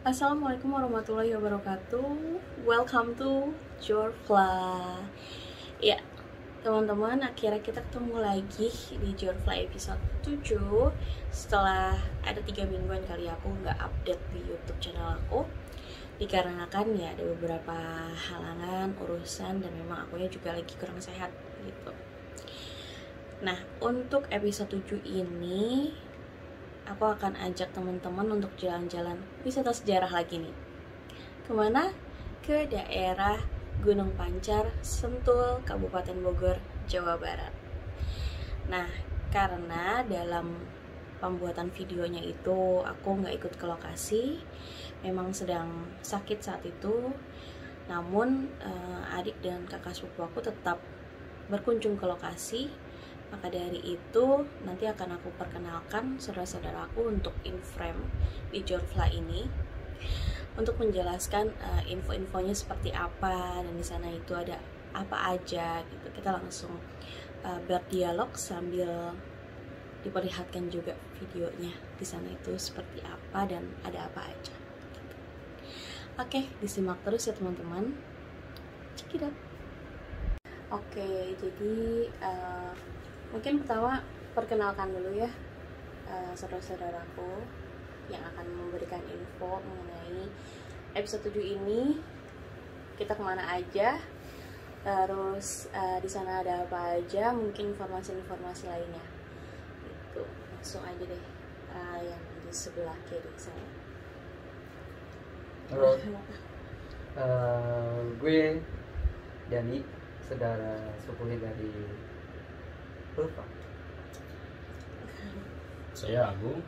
Assalamualaikum warahmatullahi wabarakatuh. Welcome to Jorfla. Ya, teman-teman, akhirnya kita ketemu lagi di Jorfla episode 7. Setelah ada 3 mingguan kali aku nggak update di YouTube channel aku, dikarenakan ya ada beberapa halangan, urusan, dan memang akunya juga lagi kurang sehat gitu. Nah, untuk episode 7 ini aku akan ajak teman-teman untuk jalan-jalan wisata sejarah lagi nih. Kemana? Ke daerah Gunung Pancar, Sentul, Kabupaten Bogor, Jawa Barat. Nah, karena dalam pembuatan videonya itu aku nggak ikut ke lokasi, memang sedang sakit saat itu. Namun adik dan kakak sepupu aku tetap berkunjung ke lokasi. Maka dari itu nanti akan aku perkenalkan saudara-saudaraku untuk in-frame di Jorfla ini untuk menjelaskan info-infonya seperti apa, dan di sana itu ada apa aja gitu. Kita langsung berdialog sambil diperlihatkan juga videonya di sana itu seperti apa dan ada apa aja gitu. Oke, disimak terus ya teman-teman. Check it out. Oke, jadi mungkin pertama perkenalkan dulu ya saudara-saudaraku yang akan memberikan info mengenai episode 7 ini. Kita kemana aja, terus di sana ada apa aja, mungkin informasi-informasi lainnya itu. Langsung aja deh yang di sebelah kiri saya. Halo, gue Dani, saudara sepupu dari Ulfa. Saya Agung,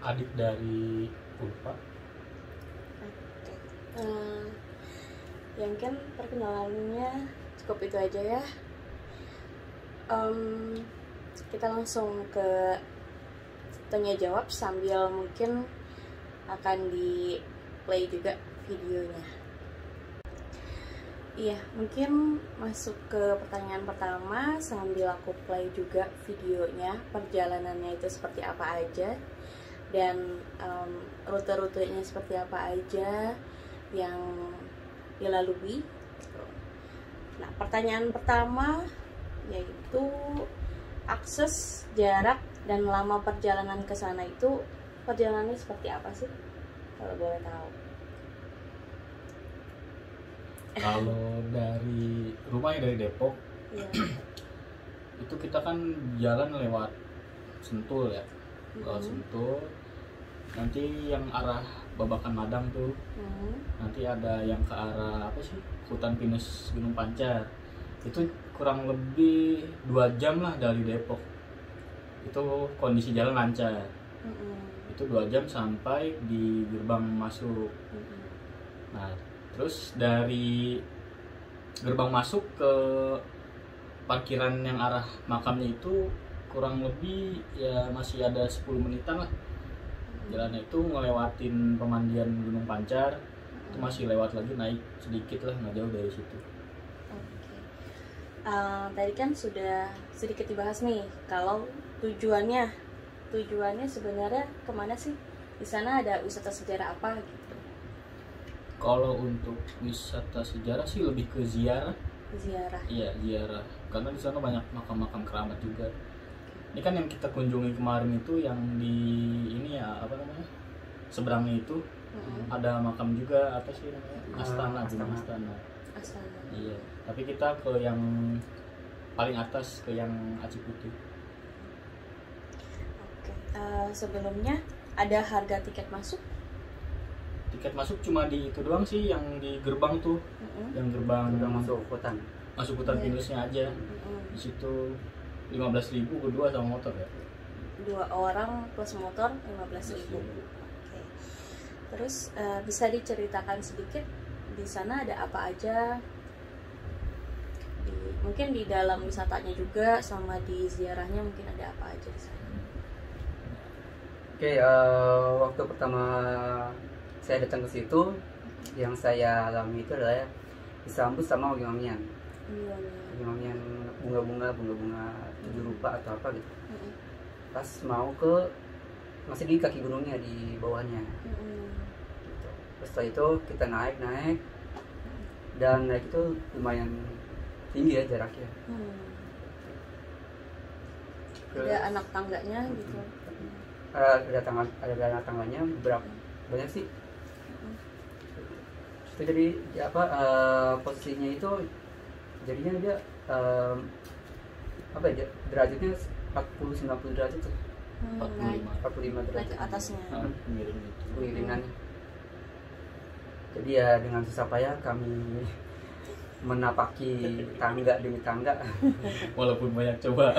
adik dari Ulfa. Oke. Yang kan perkenalannya cukup itu aja ya. Kita langsung ke tanya jawab sambil mungkin akan di play juga videonya. Iya, mungkin masuk ke pertanyaan pertama sambil aku play juga videonya, perjalanannya itu seperti apa aja dan rute-rutenya seperti apa aja yang dilalui. Nah, pertanyaan pertama yaitu akses, jarak, dan lama perjalanan ke sana itu perjalanannya seperti apa sih? Kalau boleh tahu. Kalau dari rumahnya dari Depok, Iya. itu kita kan jalan lewat Sentul ya, lewat Sentul. Nanti yang arah Babakan Madang tuh, nanti ada yang ke arah apa sih, Hutan Pinus Gunung Pancar. Itu kurang lebih 2 jam lah dari Depok. Itu kondisi jalan lancar. Itu 2 jam sampai di gerbang masuk. Nah, terus dari gerbang masuk ke parkiran yang arah makamnya itu kurang lebih ya masih ada 10 menitan lah. Jalannya itu ngelewatin pemandian Gunung Pancar, itu masih lewat lagi, naik sedikit lah, nggak jauh dari situ. Oke. Tadi kan sudah sedikit dibahas nih, kalau tujuannya sebenarnya kemana sih? Di sana ada wisata sejarah apa gitu? Kalau untuk wisata sejarah sih lebih ke ziarah. Ziarah. Iya, ziarah. Karena di sana banyak makam-makam keramat juga. Ini kan yang kita kunjungi kemarin itu yang di ini ya, apa namanya? Seberangnya itu ada makam juga, apa sih namanya? Astana, Gunung Astana. Astana. Iya, tapi kita ke yang paling atas, ke yang Aci Putih. Oke. Sebelumnya ada harga tiket masuk? Tiket masuk cuma di itu doang sih, yang di gerbang tuh, yang gerbang Masuk hutan. hutan pinusnya aja. Di situ 15.000 berdua sama motor ya. 2 orang plus motor 15.000. Oke. Terus bisa diceritakan sedikit di sana ada apa aja? Mungkin di dalam wisatanya juga sama di ziarahnya mungkin ada apa aja di sana? Oke, waktu pertama saya datang ke situ, yang saya alami itu adalah disambut sama wangi-wangian. Wangi-wangian bunga-bunga 7 rupa atau apa gitu. Pas mau ke masih di kaki gunungnya, di bawahnya gitu. Setelah itu kita naik dan naik itu lumayan tinggi ya jaraknya. Ada anak tangganya gitu. Ada anak tangganya berapa banyak sih. Itu jadi apa posisinya itu jadinya dia apa ya derajatnya 40-90 derajat tuh. 45 derajat ke atasnya. Pengiringannya. Jadi ya dengan susah payah kami menapaki tangga demi tangga. Walaupun banyak coba.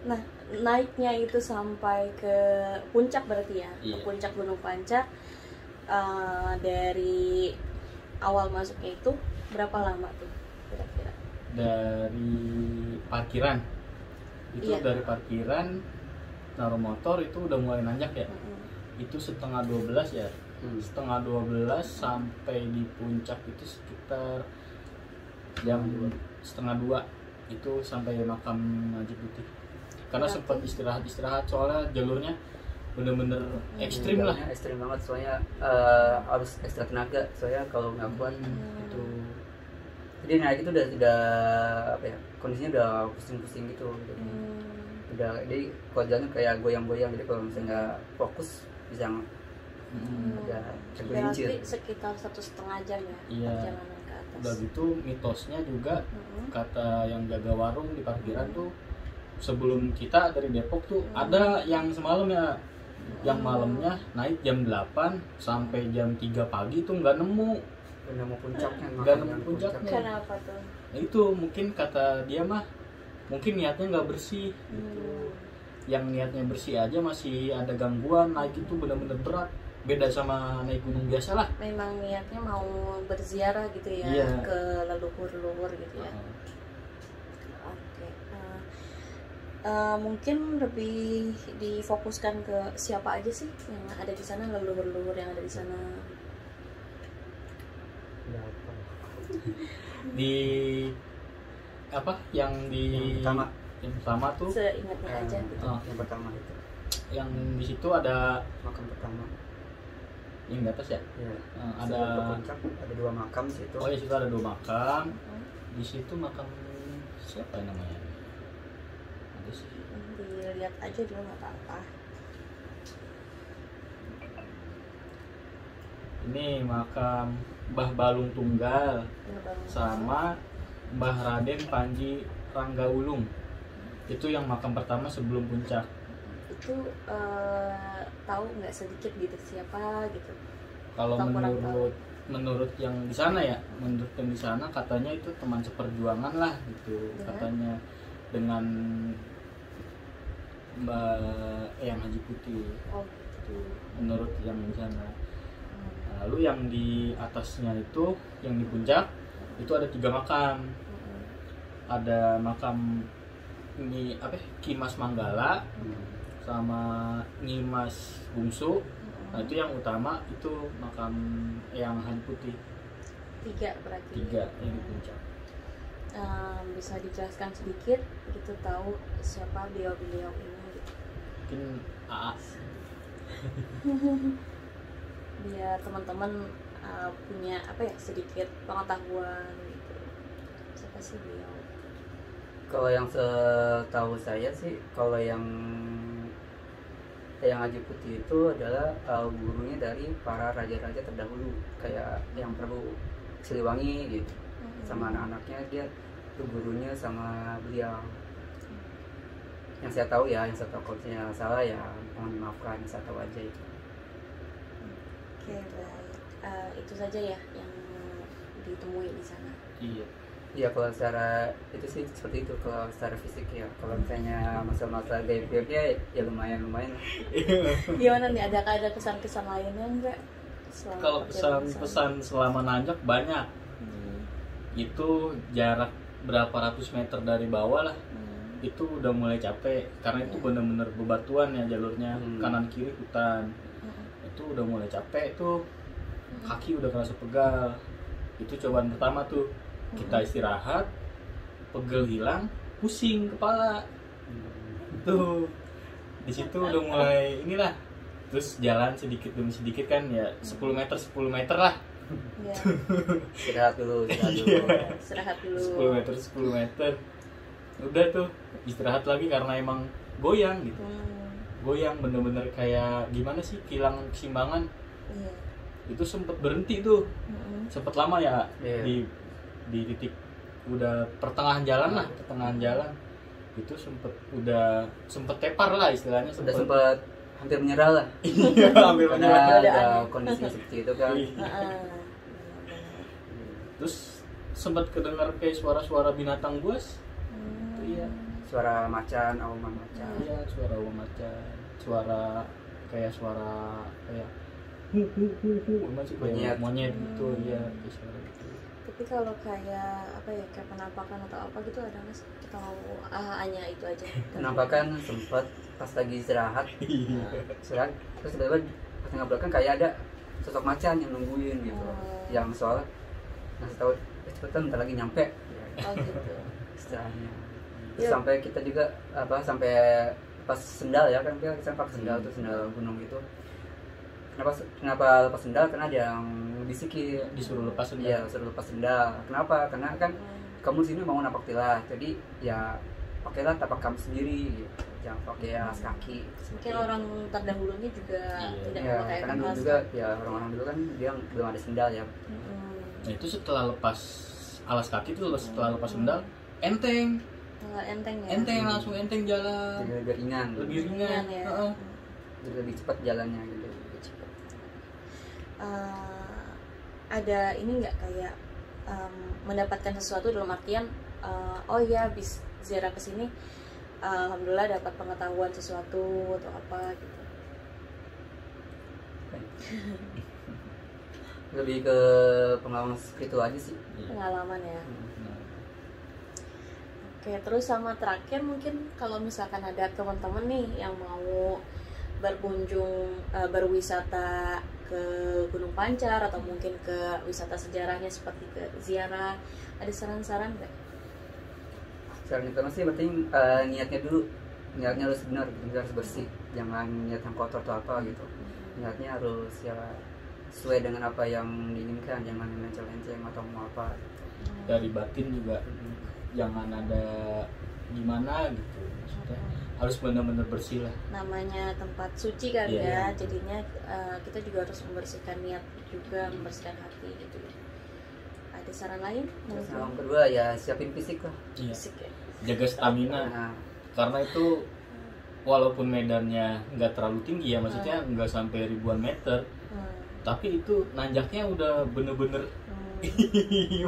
Nah, naiknya itu sampai ke puncak berarti ya, iya. Ke puncak Gunung Pancak. Dari awal masuknya itu berapa lama tuh kira-kira? Dari parkiran itu, iya. Dari parkiran naruh motor itu udah mulai nanjak ya. Itu setengah 12 ya. Setengah 12 sampai di puncak itu sekitar jam setengah 2 itu sampai makam Haji Putih. Karena sempat istirahat soalnya jalurnya bener-bener ekstrim lah. Ekstrim banget soalnya harus ekstra tenaga soalnya kalau nggak kuat itu. Jadi naik itu udah apa ya kondisinya udah pusing-pusing gitu. Udah jadi kalau jalan kayak goyang-goyang, jadi kalau misalnya nggak fokus bisa ada tergelincir. Berarti sekitar 1,5 jam ya. Iya. Perjalanan ke atas. Udah gitu mitosnya juga kata yang jaga warung di parkiran tuh sebelum kita dari Depok tuh ada yang semalam ya, yang malamnya naik jam 8 sampai jam 3 pagi tuh nggak nemu puncaknya. Nggak nemu puncaknya. Kenapa tuh? Nah, itu mungkin kata dia mah mungkin niatnya nggak bersih gitu. Yang niatnya bersih aja masih ada gangguan, naik itu benar-benar berat. Beda sama naik gunung biasa lah. Memang niatnya mau berziarah gitu ya, iya. Ke leluhur-leluhur gitu ya. Oke. Mungkin lebih difokuskan ke siapa aja sih yang ada di sana, leluhur-leluhur yang ada di sana. Di apa yang pertama tuh seingatnya aja gitu. Yang pertama itu yang di situ ada makam pertama yang di atas ya. Iya. Ada puncak, ada 2 makam di situ. Oh ya, situ ada 2 makam. Di situ makam siapa yang namanya? Ada sih. Dilihat aja dulu nggak apa-apa. Ini makam Mbah Balung Tunggal sama Mbah Raden Panji Ranggaulung. Itu yang makam pertama sebelum puncak. Itu tahu nggak sedikit gitu siapa gitu? Kalau menurut yang di sana ya, menurut yang di sana katanya itu teman seperjuangan lah gitu. Katanya dengan Mbak Eyang Haji Putih. Oh gitu. Menurut yang di sana. Lalu yang di atasnya itu, yang di puncak itu ada 3 makam. Ada makam ini apa? Ki Mas Manggala sama Nyi Mas Bungsu. Nah itu yang utama itu makam Eyang Haji Putih. 3 berarti. 3 yang di puncak. Bisa dijelaskan sedikit gitu, tahu siapa beliau-beliau ini gitu. Mungkin AA. Biar teman-teman punya apa ya sedikit pengetahuan gitu. Siapa sih beliau? Kalau yang setahu saya sih, kalau yang Haji Putih itu adalah gurunya dari para raja-raja terdahulu, kayak yang Prabu Siliwangi gitu. Sama anak-anaknya dia itu gurunya sama beliau. Yang saya tahu ya, kalau saya salah ya mohon dimaafkan, saya tahu aja itu. Oke, baik. Itu saja ya yang ditemui di sana. Iya. Iya, kalau secara itu sih seperti itu, kalau secara fisik ya. Kalau misalnya masalah gaib-gaibnya ya lumayan. Gimana nih, ada kesan-kesan lainnya enggak? Kalau pesan selama nanjak banyak. Itu jarak berapa ratus meter dari bawah lah. Itu udah mulai capek karena itu benar-benar bebatuan ya jalurnya, kanan kiri hutan. Itu udah mulai capek tuh, kaki udah kerasa pegal. Itu cobaan pertama tuh, kita istirahat, pegel hilang, pusing kepala. Tuh di situ udah mulai inilah terus jalan sedikit demi sedikit kan ya 10 meter lah. Iya. Istirahat dulu. Istirahat dulu. 10 meter. Udah tuh istirahat lagi karena emang goyang gitu. Goyang bener-bener kayak gimana sih, kehilangan keseimbangan. Iya. Itu sempet berhenti tuh. Sempet lama ya di titik udah pertengahan jalan lah, itu sempet tepar lah istilahnya. Udah sempet hampir menyerah lah. Iya, hampir menyerah. Ada kondisi seperti itu kan. Terus sempat kedengar kayak suara-suara binatang buas. Iya. Suara macan, auman macan. Iya, suara auman macan. Suara kayak masih monyet gitu, iya, suara gitu. Tapi kalau kayak apa ya, kayak penampakan atau apa gitu ada nggak sih? Atau hanya itu aja? Penampakan sempat pas lagi istirahat. Istirahat terus tiba-tiba pas tengah belakang kayak ada sosok macan yang nungguin gitu. Yang soalnya ngasih tahu cepetan bentar lagi nyampe. Oh gitu. Istilahnya. Terus sampai kita juga sampai pas sendal ya kan, kita pakai sendal tuh, sendal gunung gitu. Kenapa lepas sendal? Karena ada yang bisikin disuruh lepas sendal. Iya, suruh lepas sendal. Kenapa? Karena kan kamu sini mau napak tilas, jadi ya pakailah tapak kamu sendiri gitu. Jangan pakai alas kaki. Mungkin orang terdahulunya juga tidak ya, memakai karena dulu juga ya orang-orang dulu kan dia belum ada sendal ya. Nah itu setelah lepas alas kaki tuh, setelah lepas sendal enteng langsung jalan. Jadi lebih ringan ya. Jadi lebih cepat jalannya gitu. Ada ini nggak kayak mendapatkan sesuatu dalam artian oh ya habis ziarah ke sini alhamdulillah dapat pengetahuan sesuatu atau apa gitu. Lebih ke pengalaman spiritual aja sih. Pengalaman ya. Oke, terus sama terakhir mungkin kalau misalkan ada teman-teman nih yang mau berkunjung berwisata ke Gunung Pancar atau mungkin ke wisata sejarahnya seperti ke ziarah, ada saran-saran nggak? Saran pertama sih penting niatnya harus benar, harus bersih, jangan niat yang kotor atau apa gitu. Niatnya harus ya sesuai dengan apa yang diinginkan, jangan mencel-mencel atau mau apa. Dari batin juga jangan ada gimana gitu, maksudnya harus benar-benar bersih lah. Namanya tempat suci kan ya, jadinya kita juga harus membersihkan niat juga, membersihkan hati gitu. Ada saran lain? Saran kedua ya siapin fisik lah. Fisik ya. Jaga stamina. Karena itu walaupun medannya nggak terlalu tinggi ya, maksudnya nggak sampai ribuan meter, tapi itu nanjaknya udah bener-bener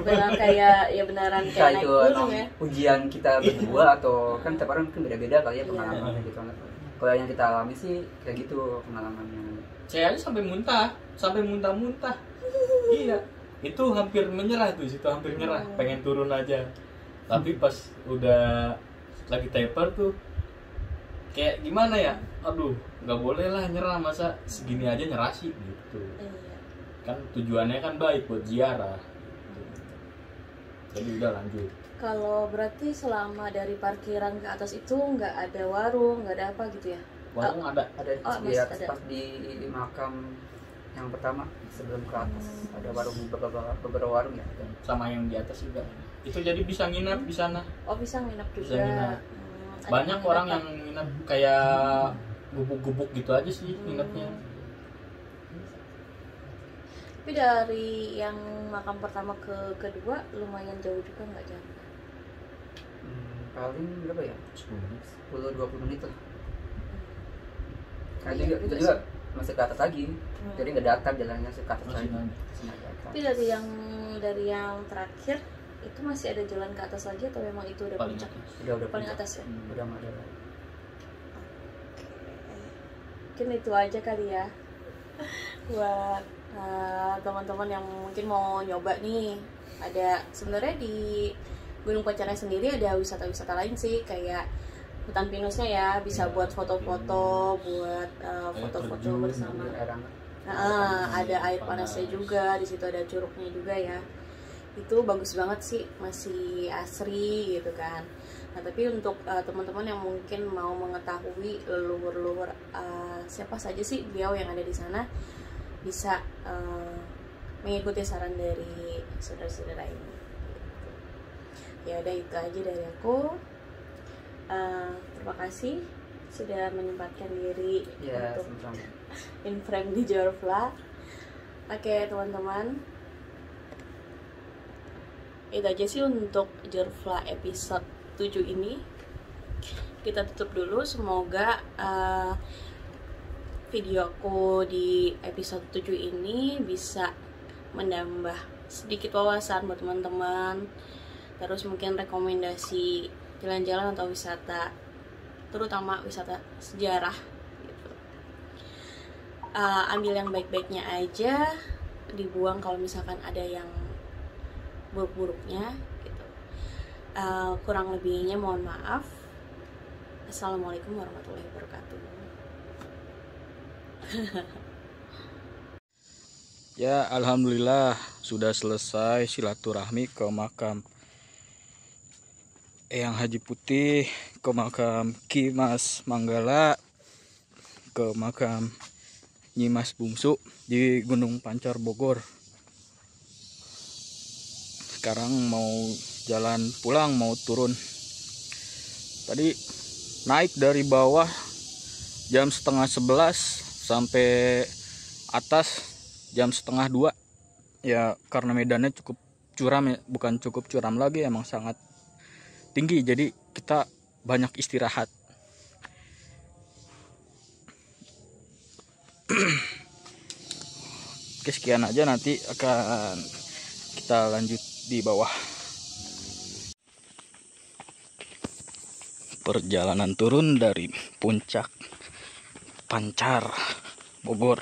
beneran kayak naik gunung ya. Ujian kita berdua atau kan tiap orang kan beda-beda kali ya pengalamannya gitu. Kalau yang kita alami sih kayak gitu pengalamannya. Saya aja sampai muntah-muntah. Iya, itu hampir menyerah tuh, situ hampir nyerah, pengen turun aja. Tapi pas udah lagi taper tuh kayak gimana ya? Aduh, nggak boleh lah nyerah, masa segini aja nyerah sih gitu. Kan tujuannya kan baik buat ziarah, jadi udah lanjut. Kalau berarti selama dari parkiran ke atas itu nggak ada warung, nggak ada apa gitu ya? Warung ada di atas, pas di makam yang pertama sebelum ke atas ada warung, beberapa warung ya. Sama yang di atas juga. Itu jadi bisa nginap di sana. Oh bisa nginap juga. Bisa nginap. Banyak orang yang nginap kayak gubuk-gubuk gitu aja sih nginapnya. Tapi dari yang makam pertama ke kedua lumayan jauh juga, nggak jauh? Paling berapa ya? 10-20 menit lah. Nah, itu juga masih ke atas lagi. Jadi nggak ada atap, jalannya ke atas lagi. Tapi dari yang terakhir itu masih ada jalan ke atas lagi atau memang itu udah puncak? Udah paling atas ya? Udah nggak ada lagi. Mungkin itu aja kali ya buat teman-teman yang mungkin mau nyoba nih. Ada sebenarnya di Gunung Pancarnya sendiri ada wisata-wisata lain sih, kayak hutan pinusnya ya, bisa buat foto-foto, buat foto-foto bersama. Ada air panasnya juga, di situ ada curugnya juga ya. Itu bagus banget sih, masih asri gitu kan. Nah, tapi untuk teman-teman yang mungkin mau mengetahui leluhur-leluhur siapa saja sih beliau yang ada di sana, bisa mengikuti saran dari saudara-saudara ini. Ya udah, itu aja dari aku. Terima kasih sudah menyempatkan diri untuk in frame di Jorfla. Oke teman-teman, itu aja sih untuk Jorfla episode 7 ini. Kita tutup dulu. Semoga videoku di episode 7 ini bisa menambah sedikit wawasan buat teman-teman. Terus mungkin rekomendasi jalan-jalan atau wisata, terutama wisata sejarah gitu. Ambil yang baik-baiknya aja, dibuang kalau misalkan ada yang buruk-buruknya gitu. Kurang lebihnya mohon maaf. Assalamualaikum warahmatullahi wabarakatuh. Ya, alhamdulillah sudah selesai silaturahmi ke makam Eyang Haji Putih, ke makam Ki Mas Manggala, ke makam Nyi Mas Bungsu di Gunung Pancar Bogor. Sekarang mau jalan pulang, mau turun. Tadi naik dari bawah jam 10:30 sampai atas jam 1:30. Ya karena medannya cukup curam ya, bukan cukup curam lagi, emang sangat tinggi, jadi kita banyak istirahat. Oke, sekian aja, nanti akan kita lanjut di bawah. Perjalanan turun dari puncak Pancar Bogor.